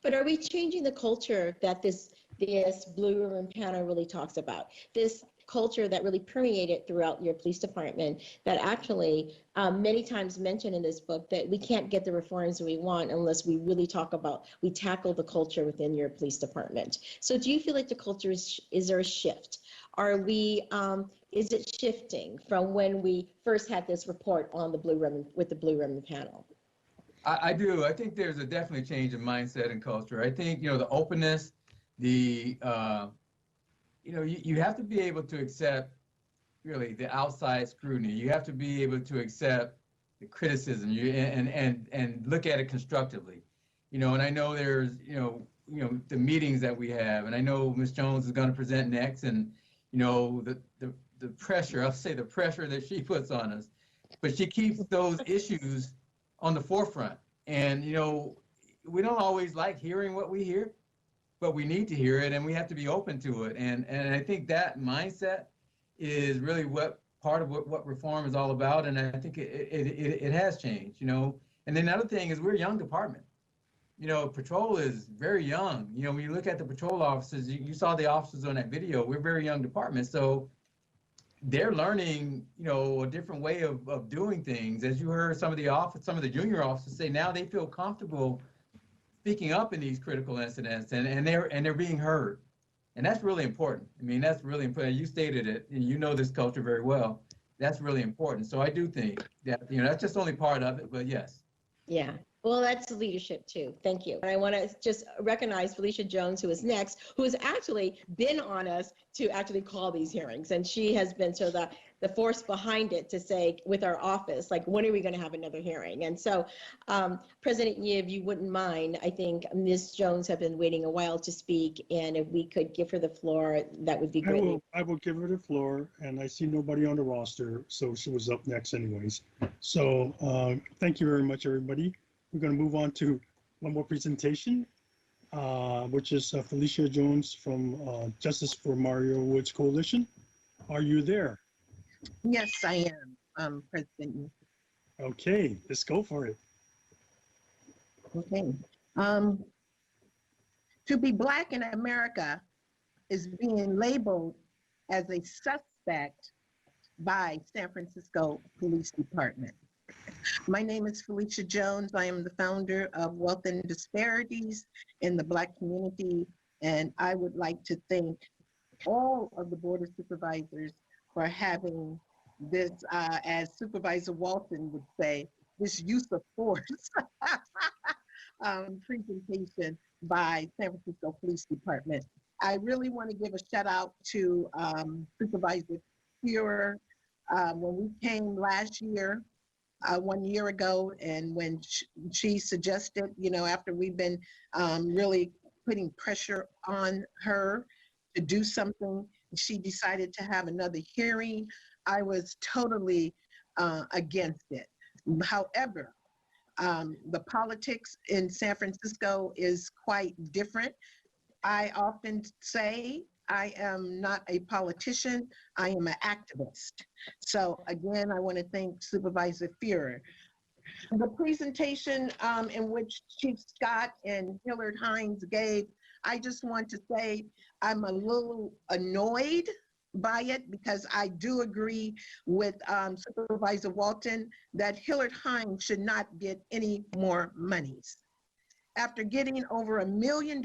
But are we changing the culture that this blue ribbon panel really talks about? This culture that really permeated throughout your police department that actually many times mentioned in this book that we can't get the reforms we want unless we really we tackle the culture within your police department. So do you feel like the culture is there a shift? Are we, is it shifting from when we first had this report on the blue ribbon with the blue ribbon panel? I do. I think there's a definitely change in mindset and culture. I think, the openness, the, you have to be able to accept really the outside scrutiny. You have to be able to accept the criticism and look at it constructively. And I know there's, the meetings that we have, and I know Ms. Jones is going to present next, and, the pressure, I'll say the pressure that she puts on us, but she keeps those issues on the forefront. And, we don't always like hearing what we hear, but we need to hear it and we have to be open to it. And I think that mindset is really part of what reform is all about. And I think it has changed, And then the other thing is we're a young department. Patrol is very young. When you look at the patrol officers, you saw the officers on that video, we're a very young department. So they're learning, a different way of doing things. As you heard some of the junior officers say, now they feel comfortable speaking up in these critical incidents, and they're being heard. And that's really important. I mean, that's really important. You stated it, and you know this culture very well. That's really important. So I do think that, that's just only part of it, but yes. Yeah. Well, that's leadership too. Thank you. And I want to just recognize Phelicia Jones, who is next, who has actually been on us to actually call these hearings. And she has been sort of the force behind it to say with our office, like, when are we going to have another hearing? And so, President Yee, if you wouldn't mind, I think Ms. Jones has been waiting a while to speak. And if we could give her the floor, that would be great. I will give her the floor. And I see nobody on the roster, so she was up next anyways. So thank you very much, everybody. We're going to move on to one more presentation, which is Phelicia Jones from Justice for Mario Woods Coalition. Are you there? Yes, I am, President. Okay, let's go for it. Okay. To be Black in America is being labeled as a suspect by San Francisco Police Department. My name is Phelicia Jones. I am the founder of Wealth Disparities in the Black community, and I would like to thank all of the Board of Supervisors for having this, as Supervisor Walton would say, this use of force presentation by San Francisco Police Department. I really want to give a shout out to Supervisor Fuhrer. When we came last year, 1 year ago, and when she suggested, after we've been really putting pressure on her to do something, she decided to have another hearing. I was totally against it. However, the politics in San Francisco is quite different. I often say I am not a politician, I am an activist. So again, I want to thank Supervisor Fuhrer. The presentation in which Chief Scott and Hillard Hines gave, I just want to say I'm a little annoyed by it because I do agree with Supervisor Walton that Hillard Hines should not get any more monies. After getting over $1 million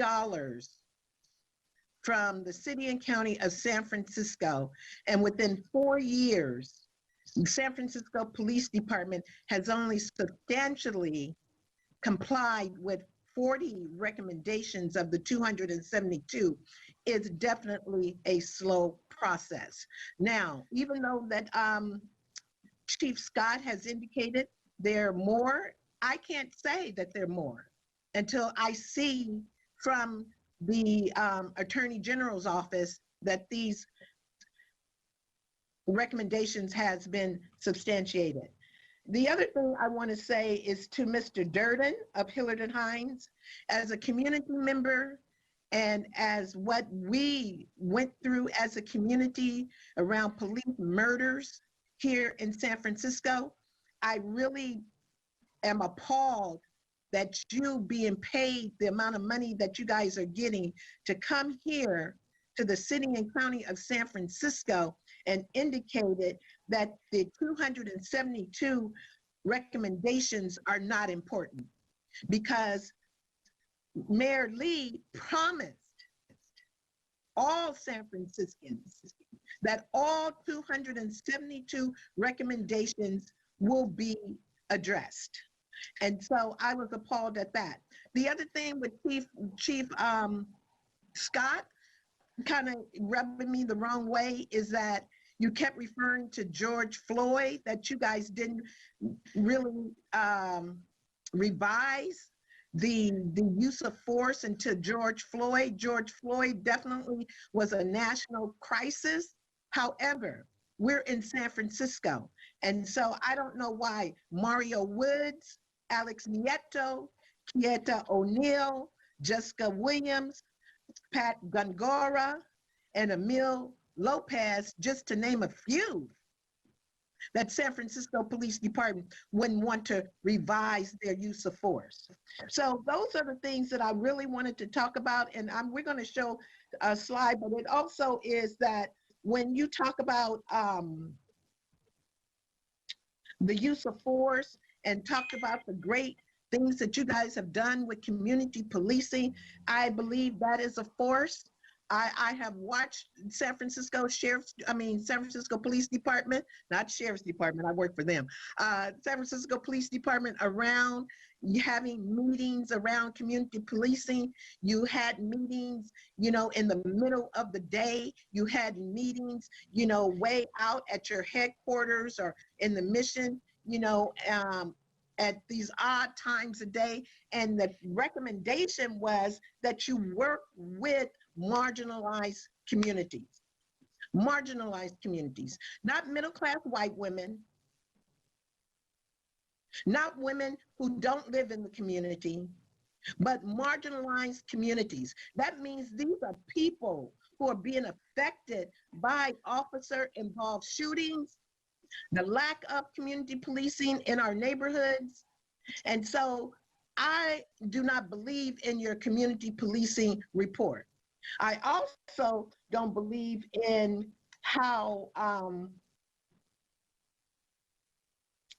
from the city and county of San Francisco, and within 4 years, the San Francisco Police Department has only substantially complied with 40 recommendations of the 272, is definitely a slow process. Now, even though that Chief Scott has indicated there are more, I can't say that there are more until I see from the Attorney General's office that these recommendations has been substantiated. The other thing I want to say is to Mr. Durden of Hillard and Hines, as a community member and as what we went through as a community around police murders here in San Francisco, I really am appalled that you being paid the amount of money that you guys are getting to come here to the city and county of San Francisco and indicated that the 272 recommendations are not important because Mayor Lee promised all San Franciscans that all 272 recommendations will be addressed. And so I was appalled at that. The other thing with Chief Scott kind of rubbing me the wrong way is that you kept referring to George Floyd, that you guys didn't really revise the use of force into George Floyd. George Floyd definitely was a national crisis. However, we're in San Francisco. And so I don't know why Mario Woods, Alex Nieto, Kieta O'Neill, Jessica Williams, Pat Gongora, and Emil Lopez, just to name a few, that San Francisco Police Department wouldn't want to revise their use of force. So those are the things that I really wanted to talk about. And we're going to show a slide, but it also is that when you talk about the use of force and talked about the great things that you guys have done with community policing, I believe that is a force. I have watched San Francisco Police Department, not Sheriff's Department, I work for them. San Francisco Police Department around having meetings around community policing. You had meetings, in the middle of the day. You had meetings, way out at your headquarters or in the mission, at these odd times a day. And the recommendation was that you work with marginalized communities, not middle-class white women, not women who don't live in the community, but marginalized communities. That means these are people who are being affected by officer-involved shootings, the lack of community policing in our neighborhoods. And so I do not believe in your community policing report. I also don't believe in how,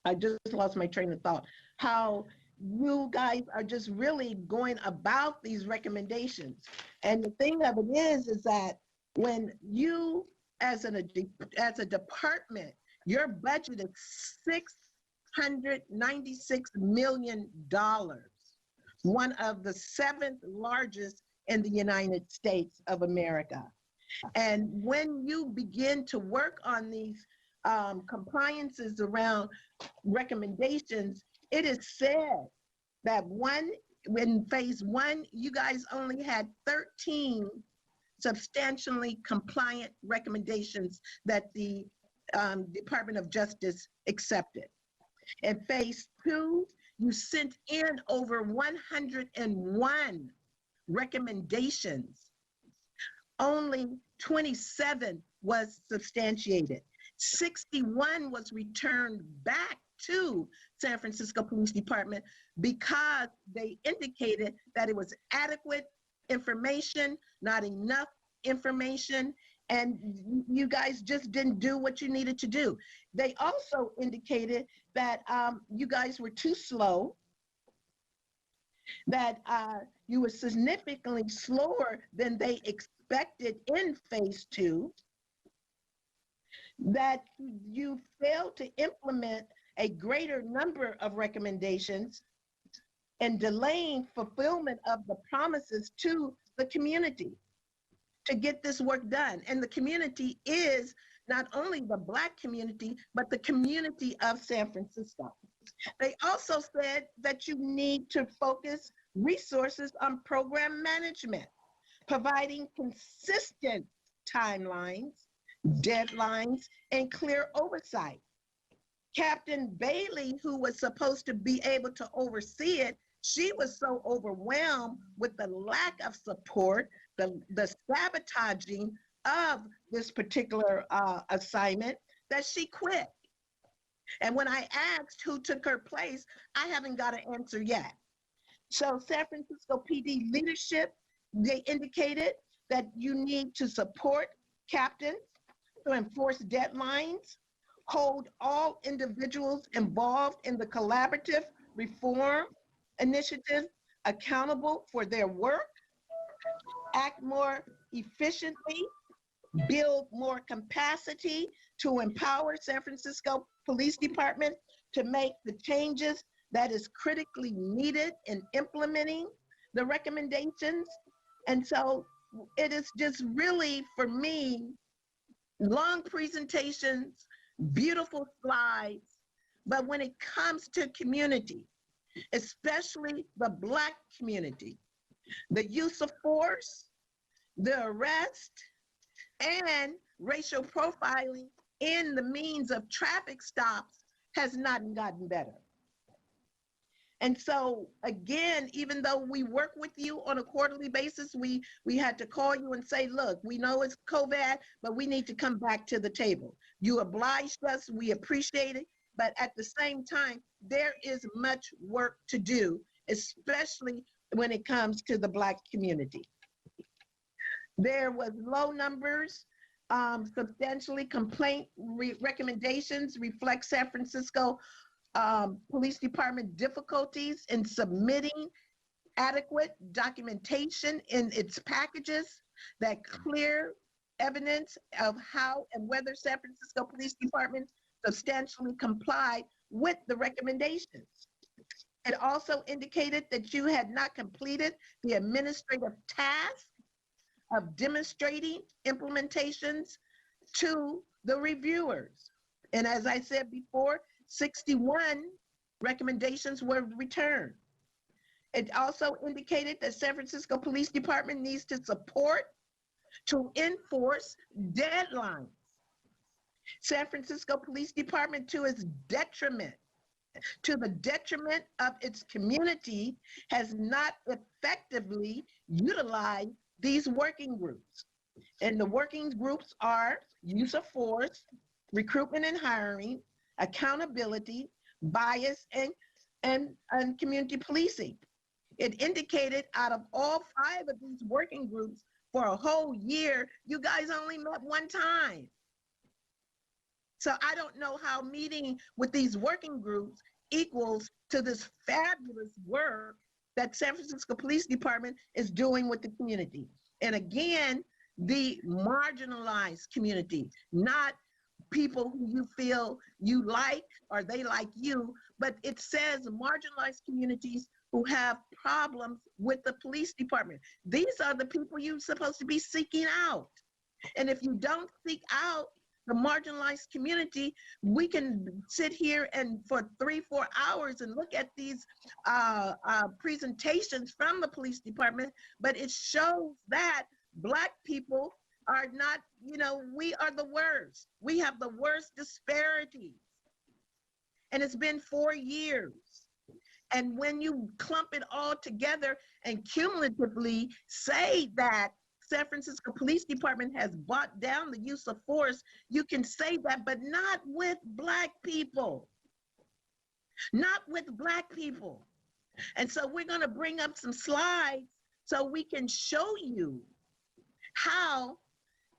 I just lost my train of thought, how you guys are just really going about these recommendations. And the thing of it is that when you, as a department, your budget is $696 million, one of the 7th largest in the United States of America. And when you begin to work on these compliances around recommendations, it is said that in phase 1, you guys only had 13 substantially compliant recommendations that the Department of Justice accepted. In phase 2, you sent in over 101 recommendations. Only 27 was substantiated. 61 was returned back to San Francisco Police Department because they indicated that it was adequate information, not enough information, and you guys just didn't do what you needed to do. They also indicated that you guys were too slow, that you were significantly slower than they expected in phase 2, that you failed to implement a greater number of recommendations and delaying fulfillment of the promises to the community to get this work done. And the community is not only the Black community, but the community of San Francisco. They also said that you need to focus resources on program management, providing consistent timelines, deadlines, and clear oversight. Captain Bailey, who was supposed to be able to oversee it, she was so overwhelmed with the lack of support, the sabotaging of this particular assignment, that she quit. And when I asked who took her place, I haven't got an answer yet. So San Francisco PD leadership, they indicated that you need to support captains to enforce deadlines, hold all individuals involved in the collaborative reform initiative accountable for their work, act more efficiently, build more capacity to empower San Francisco Police Department to make the changes that is critically needed in implementing the recommendations. And so it is just really, for me, long presentations, beautiful slides, but when it comes to community, especially the Black community, the use of force, the arrest, and racial profiling in the means of traffic stops has not gotten better. And so again, even though we work with you on a quarterly basis, we had to call you and say, look, we know it's COVID, but we need to come back to the table. You obliged us, we appreciate it, but at the same time, there is much work to do, especially when it comes to the Black community. There was low numbers, substantially complaint recommendations reflect San Francisco Police Department difficulties in submitting adequate documentation in its packages that clear evidence of how and whether San Francisco Police Department substantially complied with the recommendations. It also indicated that you had not completed the administrative task of demonstrating implementations to the reviewers. And as I said before, 61 recommendations were returned. It also indicated that San Francisco Police Department needs to support to enforce deadlines. San Francisco Police Department, to its detriment, to the detriment of its community, has not effectively utilized these working groups. And the working groups are use of force, recruitment and hiring, accountability, bias, and community policing. It indicated out of all 5 of these working groups for a whole year, you guys only met one time. So I don't know how meeting with these working groups equals to this fabulous work that San Francisco Police Department is doing with the community. And again, the marginalized community, not people who you feel you like or they like you, but it says marginalized communities who have problems with the police department. These are the people you're supposed to be seeking out. And if you don't seek out the marginalized community, we can sit here and for 3-4 hours and look at these presentations from the police department, but it shows that Black people are not, we are the worst. We have the worst disparities. And it's been 4 years. And when you clump it all together and cumulatively say that San Francisco Police Department has brought down the use of force, you can say that, but not with Black people. Not with Black people. And so we're gonna bring up some slides so we can show you how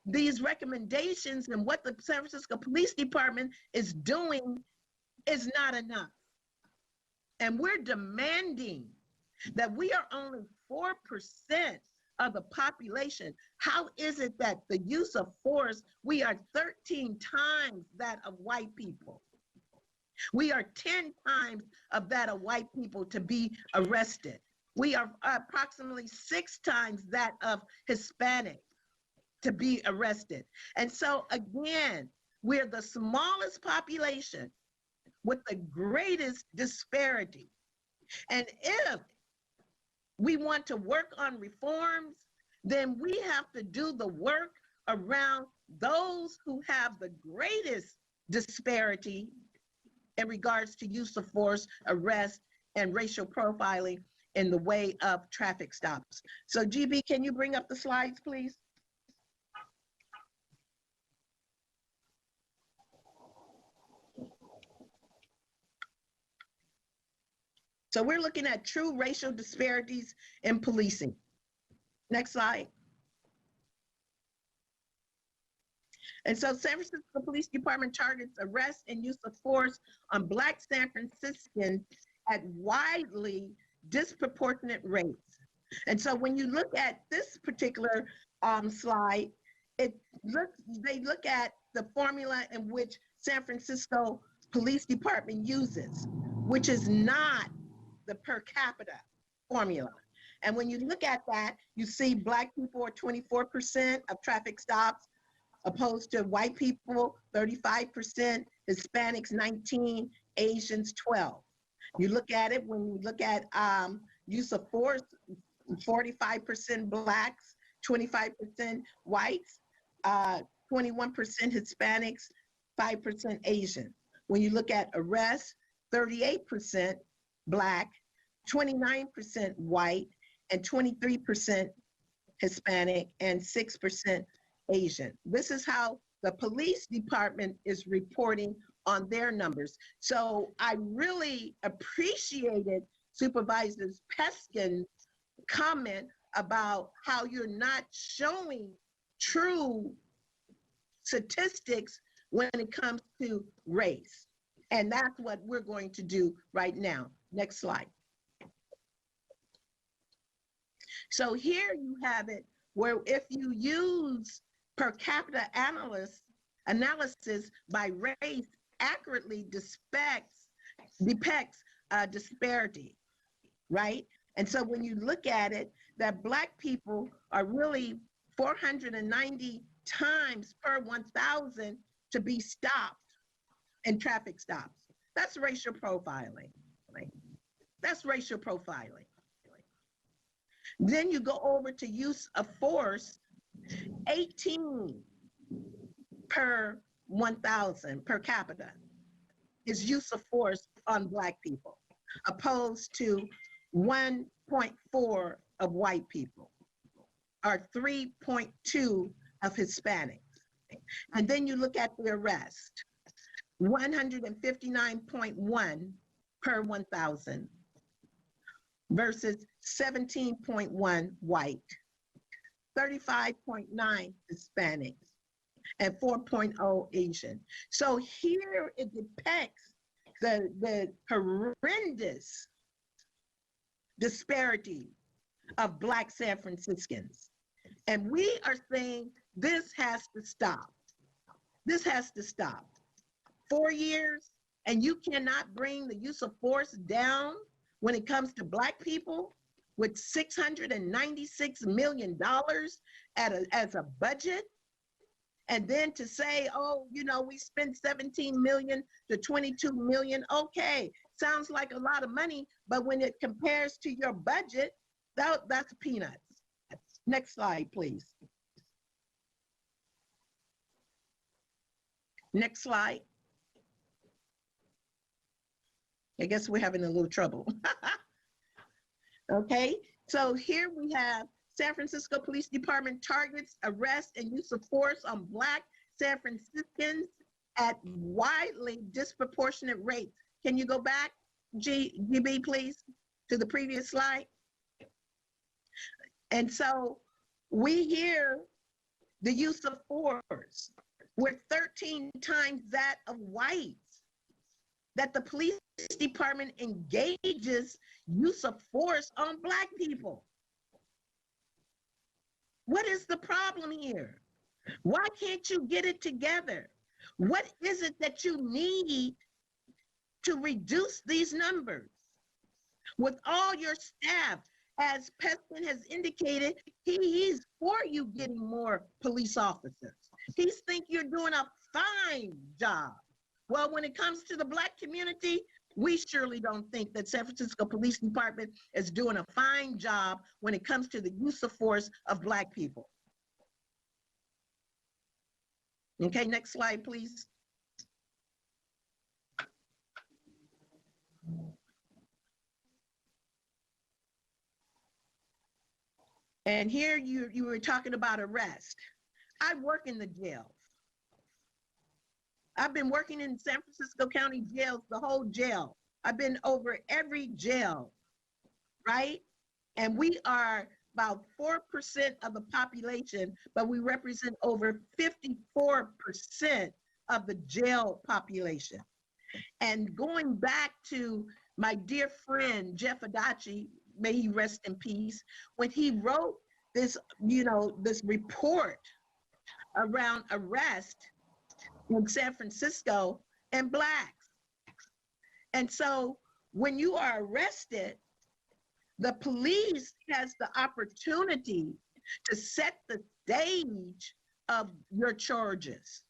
these recommendations and what the San Francisco Police Department is doing is not enough. And we're demanding that we are only 4% of the population. How is it that the use of force, we are 13 times that of white people? We are 10 times of that of white people to be arrested. We are approximately 6 times that of Hispanic to be arrested. And so again, we're the smallest population with the greatest disparity. And if we want to work on reforms, then we have to do the work around those who have the greatest disparity in regards to use of force, arrest, and racial profiling in the way of traffic stops. So GB, can you bring up the slides, please? So we're looking at true racial disparities in policing. Next slide. And so San Francisco Police Department targets arrest and use of force on Black San Franciscans at widely disproportionate rates. And so when you look at this particular slide, they look at the formula in which San Francisco Police Department uses, which is not the per capita formula. And when you look at that, you see Black people are 24% of traffic stops, opposed to white people, 35%, Hispanics, 19, Asians, 12. You look at it, when you look at use of force, 45% Blacks, 25% whites, 21% Hispanics, 5% Asian. When you look at arrests, 38% Black, 29% white, and 23% Hispanic, and 6% Asian. This is how the police department is reporting on their numbers. So I really appreciated Supervisor Peskin's comment about how you're not showing true statistics when it comes to race. And that's what we're going to do right now. Next slide. So here you have it, where if you use per capita analysis by race accurately depicts disparity, right? And so when you look at it, that Black people are really 490 times per 1,000 to be stopped in traffic stops. That's racial profiling, right? That's racial profiling. Then you go over to use of force, 18 per 1,000 per capita is use of force on Black people, opposed to 1.4 of white people, or 3.2 of Hispanics. And then you look at the arrest, 159.1 per 1,000 versus 17.1 white, 35.9 Hispanics, and 4.0 Asian. So here it depicts the horrendous disparity of Black San Franciscans. And we are saying this has to stop. This has to stop. 4 years, and you cannot bring the use of force down when it comes to Black people with $696 million as a budget. And then to say, oh, you know, we spent 17 million to 22 million. Okay, sounds like a lot of money, but when it compares to your budget, that's peanuts. Next slide, please. Next slide. I guess we're having a little trouble. Okay, so here we have San Francisco Police Department targets arrest and use of force on Black San Franciscans at widely disproportionate rates. Can you go back, GB, please, to the previous slide? And so we hear the use of force. We're 13 times that of whites, that the police department engages use of force on Black people. What is the problem here? Why can't you get it together? What is it that you need to reduce these numbers? With all your staff, as Peskin has indicated, he's for you getting more police officers. He thinks you're doing a fine job. Well, when it comes to the Black community, we surely don't think that San Francisco Police Department is doing a fine job when it comes to the use of force of Black people. Okay, next slide, please. And here you were talking about arrest. I work in the jails. I've been working in San Francisco County jails, the whole jail, I've been over every jail, right? And we are about 4% of the population, but we represent over 54% of the jail population. And going back to my dear friend, Jeff Adachi, may he rest in peace, when he wrote this, this report around arrest in San Francisco and Blacks. And so when you are arrested, the police has the opportunity to set the stage of your charges.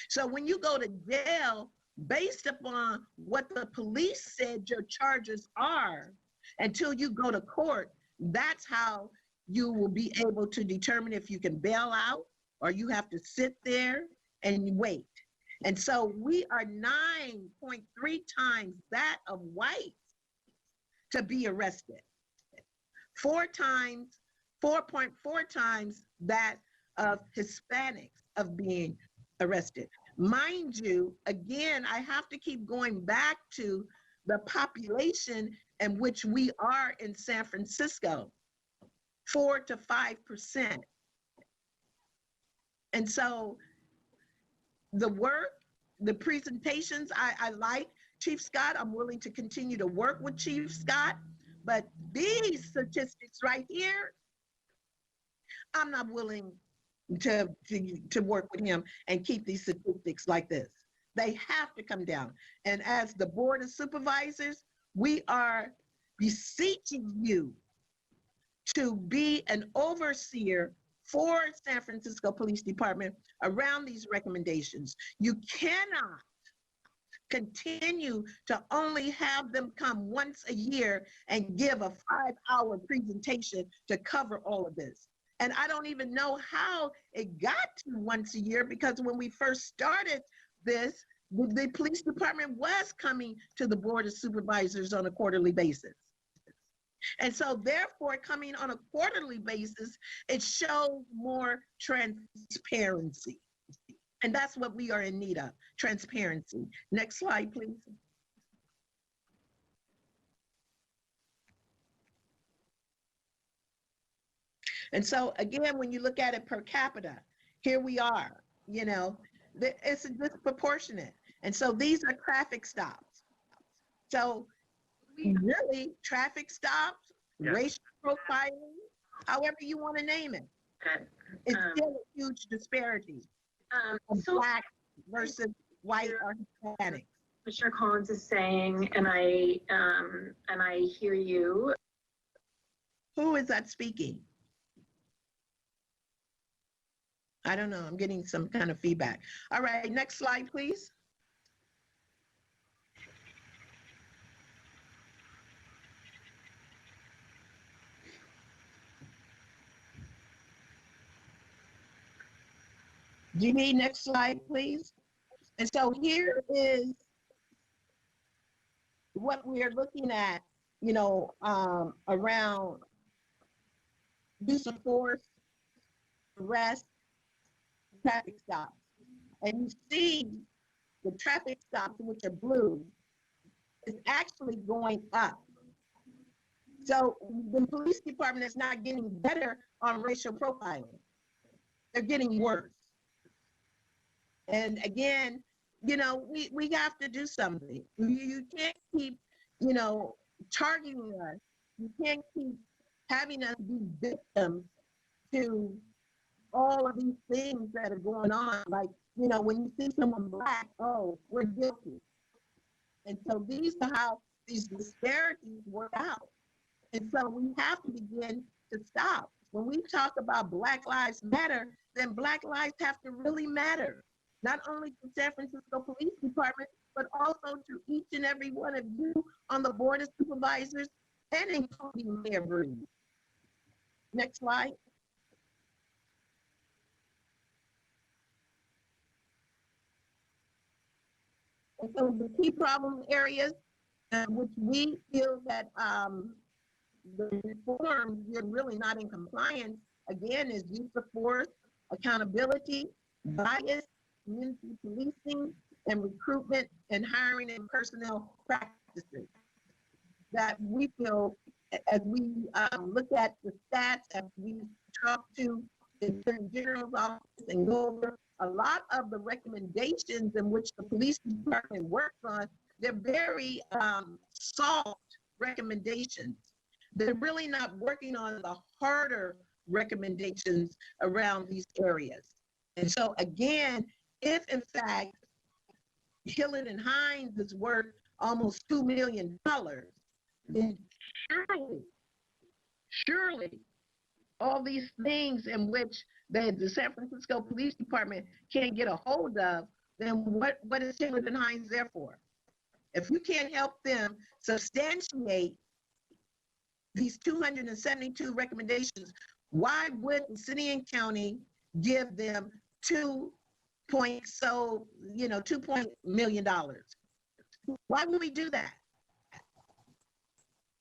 So when you go to jail, based upon what the police said your charges are, until you go to court, that's how you will be able to determine if you can bail out or you have to sit there and wait. And so we are 9.3 times that of whites to be arrested. 4.4 times that of Hispanics of being arrested. Mind you, again, I have to keep going back to the population in which we are in San Francisco, 4 to 5%. And so the work, the presentations, I like Chief Scott. I'm willing to continue to work with Chief Scott, but these statistics right here, I'm not willing to work with him and keep these statistics like this. They have to come down. And as the Board of Supervisors, we are beseeching you to be an overseer for San Francisco Police Department around these recommendations. You cannot continue to only have them come once a year and give a 5-hour presentation to cover all of this. And I don't even know how it got to once a year, because when we first started this, the police department was coming to the Board of Supervisors on a quarterly basis. And so therefore, coming on a quarterly basis, it shows more transparency. And that's what we are in need of, transparency. Next slide, please. And so again, when you look at it per capita, here we are, it's disproportionate. And so these are traffic stops. So really, traffic stops, yes, racial profiling, however you want to name it, it's still a huge disparity of Black versus white or Hispanic. Commissioner Collins is saying, and I hear you. Who is that speaking? I don't know. I'm getting some kind of feedback. All right, next slide, please. GB, next slide, please. And so here is what we are looking at, around use of force, arrest, traffic stops. And you see the traffic stops, which are blue, is actually going up. So the police department is not getting better on racial profiling. They're getting worse. And again, we have to do something. You can't keep, targeting us. You can't keep having us be victims to all of these things that are going on. Like, when you see someone Black, oh, we're guilty. And so these are how these disparities work out. And so we have to begin to stop. When we talk about Black Lives Matter, then Black lives have to really matter. Not only to San Francisco Police Department, but also to each and every one of you on the Board of Supervisors and including Mayor Breed. Next slide. And so the key problem areas which we feel that the reforms you're really not in compliance, again, is use of force, accountability, bias, community policing, and recruitment and hiring and personnel practices that we feel, as we look at the stats, as we talk to the Attorney General's office and go over a lot of the recommendations in which the police department works on, they're very soft recommendations. They're really not working on the harder recommendations around these areas. And so again, if in fact Hillard and Hines is worth almost $2 million, then surely all these things in which the San Francisco Police Department can't get a hold of, then what is Hillard and Hines there for? If you can't help them substantiate these 272 recommendations, why would the city and county give them $2 million? Why would we do that?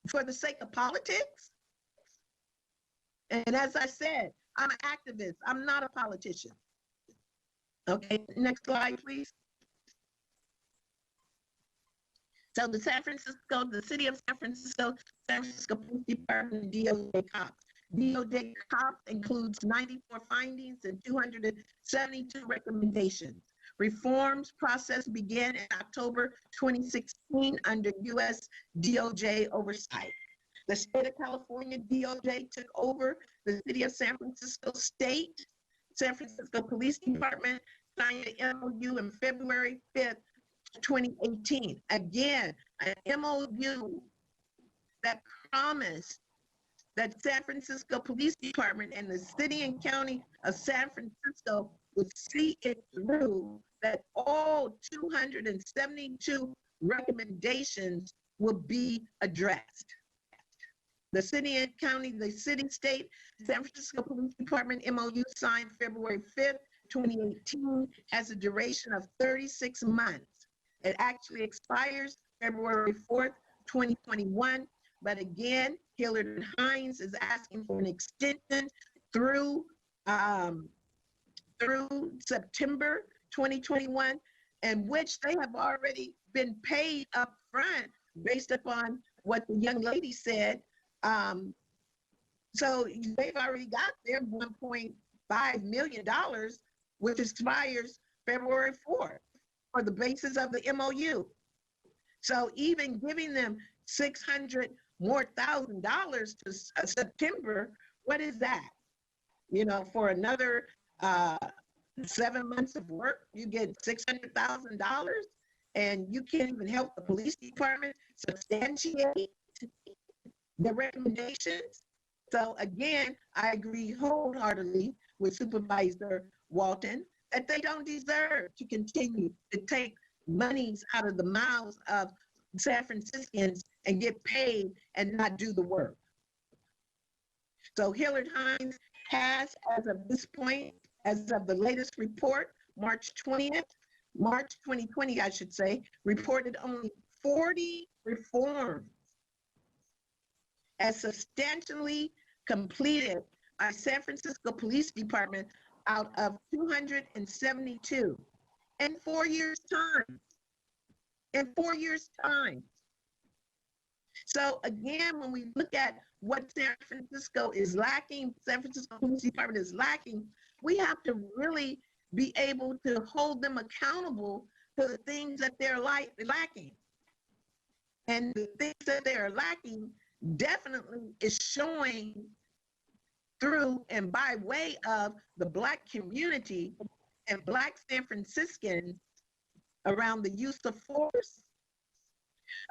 For the sake of politics? And as I said, I'm an activist. I'm not a politician. Okay, next slide, please. So the city of San Francisco Police Department, DOJ cops. DOJ cops includes 94 findings and 272 recommendations. Reforms process began in October 2016 under US DOJ oversight. The state of California DOJ took over the city of San Francisco San Francisco Police Department signed an MOU in February 5th, 2018. Again, an MOU that promised that San Francisco Police Department and the city and county of San Francisco would see it through, that all 272 recommendations will be addressed. The city and county, the city, state, San Francisco Police Department MOU signed February 5th, 2018, has a duration of 36 months. It actually expires February 4th, 2021. But again, Hillard and Hines is asking for an extension through September 2021, in which they have already been paid up front based upon what the young lady said. So they've already got their $1.5 million, which expires February 4th for the basis of the MOU. So even giving them $600,000 more to September, what is that? You know, for another 7 months of work, you get $600,000, and you can't even help the police department substantiate the recommendations. So again, I agree wholeheartedly with Supervisor Walton that they don't deserve to continue to take monies out of the mouths of San Franciscans and get paid and not do the work. So Hillard Hines has, as of this point, as of the latest report, March 2020, I should say, reported only 40 reforms as substantially completed by San Francisco Police Department out of 272 in 4 years' time. In 4 years' time. So again, when we look at what San Francisco is lacking, San Francisco Police Department is lacking, we have to really be able to hold them accountable for the things that they're lacking. And the things that they are lacking definitely is showing through and by way of the Black community and Black San Franciscans around the use of force,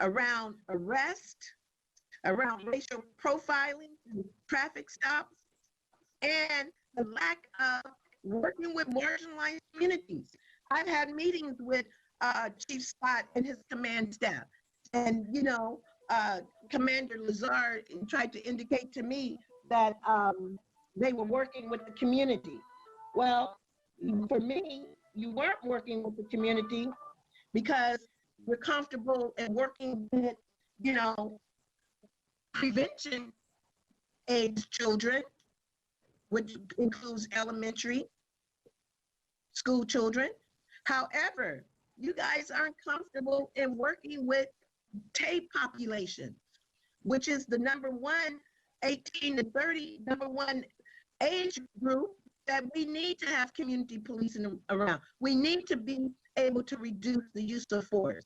around arrest, around racial profiling, traffic stops, and the lack of working with marginalized communities. I've had meetings with Chief Scott and his command staff, and Commander Lazard tried to indicate to me that they were working with the community. Well, for me, you weren't working with the community because you're comfortable in working with, prevention age children, which includes elementary school children. However, you guys aren't comfortable in working with TAPE population, which is the number one 18 to 30, number one age group that we need to have community policing around. We need to be able to reduce the use of force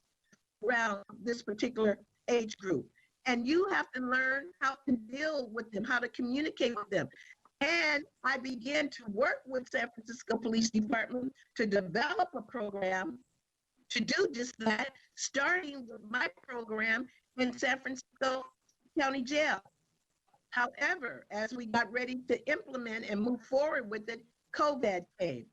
around this particular age group. And you have to learn how to deal with them, how to communicate with them. And I began to work with San Francisco Police Department to develop a program to do just that, starting with my program in San Francisco County Jail. However, as we got ready to implement and move forward with it, COVID came.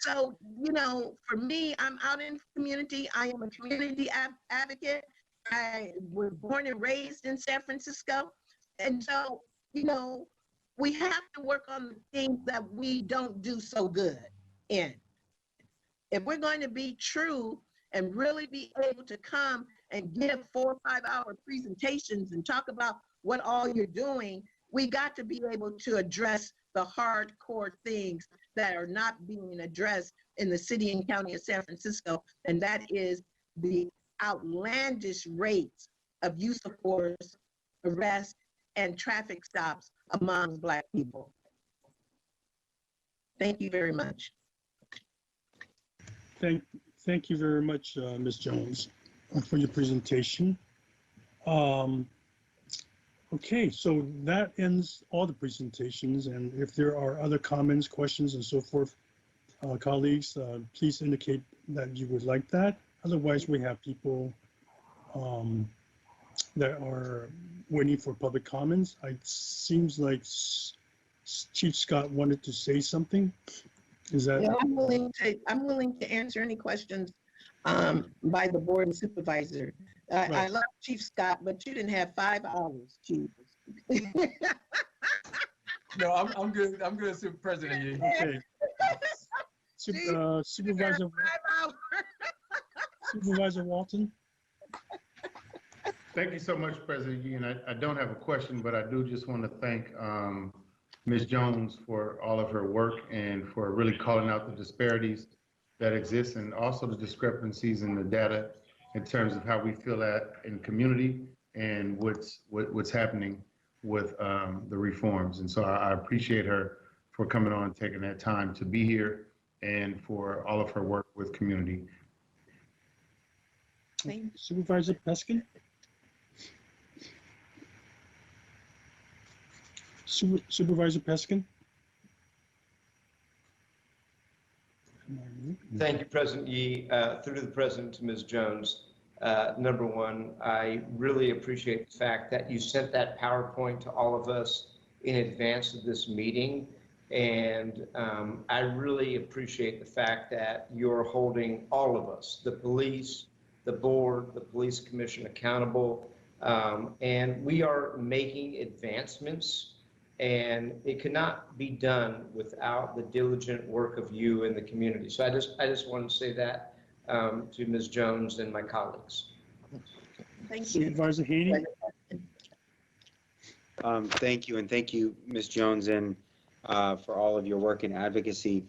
So, you know, for me, I'm out in the community. I am a community advocate. I was born and raised in San Francisco. And so, you know, we have to work on the things that we don't do so good in. If we're going to be true and really be able to come and give 4 or 5 hour presentations and talk about what all you're doing, we got to be able to address the hardcore things that are not being addressed in the city and county of San Francisco, and that is the outlandish rates of use of force, arrest, and traffic stops among Black people. Thank you very much. Thank you very much, Ms. Jones, for your presentation. Okay, so that ends all the presentations, and if there are other comments, questions, and so forth, colleagues, please indicate that you would like that. Otherwise, we have people that are waiting for public comments. It seems like Chief Scott wanted to say something. Is that? Yeah, I'm willing to answer any questions by the Board of Supervisors. Right. I love Chief Scott, but you didn't have 5 hours, Chief. No, I'm good. I'm good, Super President Yee. Okay. Supervisor, 5 hours. Supervisor Walton. Thank you so much, President Yee. And I don't have a question, but I do just want to thank Ms. Jones for all of her work and for really calling out the disparities that exist and also the discrepancies in the data in terms of how we feel that in community and what's happening with the reforms. And so I appreciate her for coming on, taking that time to be here, and for all of her work with community. Supervisor Peskin. Supervisor Peskin. Thank you, President Yee. Through to the President, to Ms. Jones. Number one, I really appreciate the fact that you sent that PowerPoint to all of us in advance of this meeting. And I really appreciate the fact that you're holding all of us, the police, the board, the police commission accountable. And we are making advancements, and it cannot be done without the diligent work of you in the community. So I just want to say that to Ms. Jones and my colleagues. Thank you. Supervisor Haney. Thank you, and thank you, Ms. Jones, and for all of your work in advocacy.